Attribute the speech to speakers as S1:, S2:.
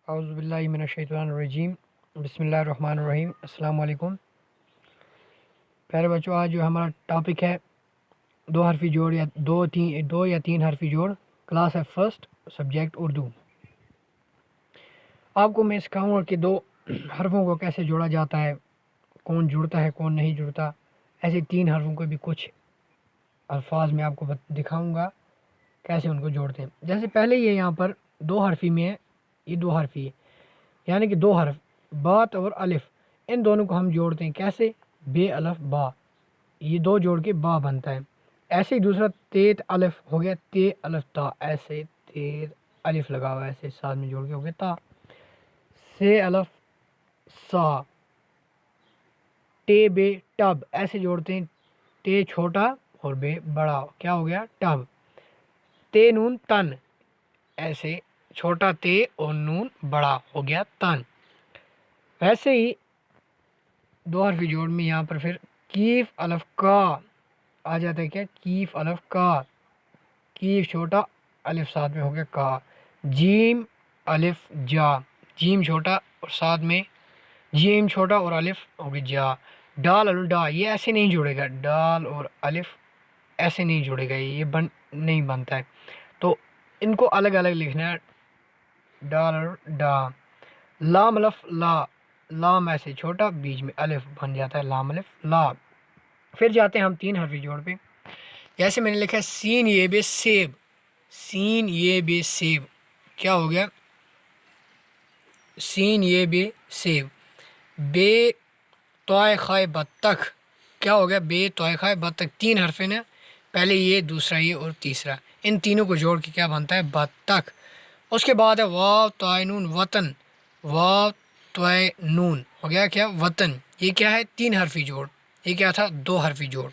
S1: اعوذ باللہ من الشیطان الرجیم بسم اللہ الرحمن الرحیم السلام علیکم پیارے بچوں، آج جو ہمارا ٹاپک ہے دو حرفی جوڑ یا دو یا تین حرفی جوڑ، کلاس ہے فرسٹ، سبجیکٹ اردو۔ آپ کو میں سکھاؤں گا کہ دو حرفوں کو کیسے جوڑا جاتا ہے، کون جڑتا ہے کون نہیں جڑتا۔ ایسے تین حرفوں کو بھی کچھ الفاظ میں آپ کو دکھاؤں گا کیسے ان کو جوڑتے ہیں۔ جیسے پہلے یہ یہاں پر دو حرفی میں ہے، یہ دو حرفی ہے، یعنی کہ دو حرف بات اور الف، ان دونوں کو ہم جوڑتے ہیں کیسے؟ بے الف با، یہ دو جوڑ کے با بنتا ہے۔ ایسے ہی دوسرا تیت الف ہو گیا تے الف تا، ایسے تیت الف لگا ہوا ایسے ساتھ میں جوڑ کے ہو گیا تا۔ سے الف سا، ٹے بے ٹب، ایسے جوڑتے ہیں، ٹے چھوٹا اور بے بڑا، کیا ہو گیا ٹب۔ تے نون تن، ایسے چھوٹا تے اور نون بڑا ہو گیا تن۔ ویسے ہی دو حرفی جوڑ میں یہاں پر پھر کیف الف کا آ جاتا ہے، کیا کیف الف کا، کیف چھوٹا الف ساتھ میں ہو گیا کا۔ جیم الف جا، جیم چھوٹا اور ساتھ میں جیم چھوٹا اور الف ہو گیا جا۔ ڈال الف ڈا، یہ ایسے نہیں جڑے گا، ڈال اور الف ایسے نہیں جڑے گا، یہ نہیں بنتا ہے، تو ان کو الگ الگ لکھنا ہے، ڈال اور ڈا۔ لام الف لا، لام ایسے چھوٹا بیچ میں الف بن جاتا ہے، لام الف لا۔ پھر جاتے ہیں ہم تین حرفی جوڑ پہ، جیسے میں نے لکھا ہے سین یہ بے سیب، سین یہ بے سیب، کیا ہو گیا سین یہ بے سیب۔ بے توائے خائے بطخ، کیا ہو گیا بے توائے خائے بطخ، تین حرف ہیں نا، پہلے یہ دوسرا یہ اور تیسرا، ان تینوں کو جوڑ کے کیا بنتا ہے بطخ۔ اس کے بعد ہے واو توائے نون وطن، واو توائے نون ہو گیا کیا وطن، یہ کیا ہے تین حرفی جوڑ، یہ کیا تھا دو حرفی جوڑ۔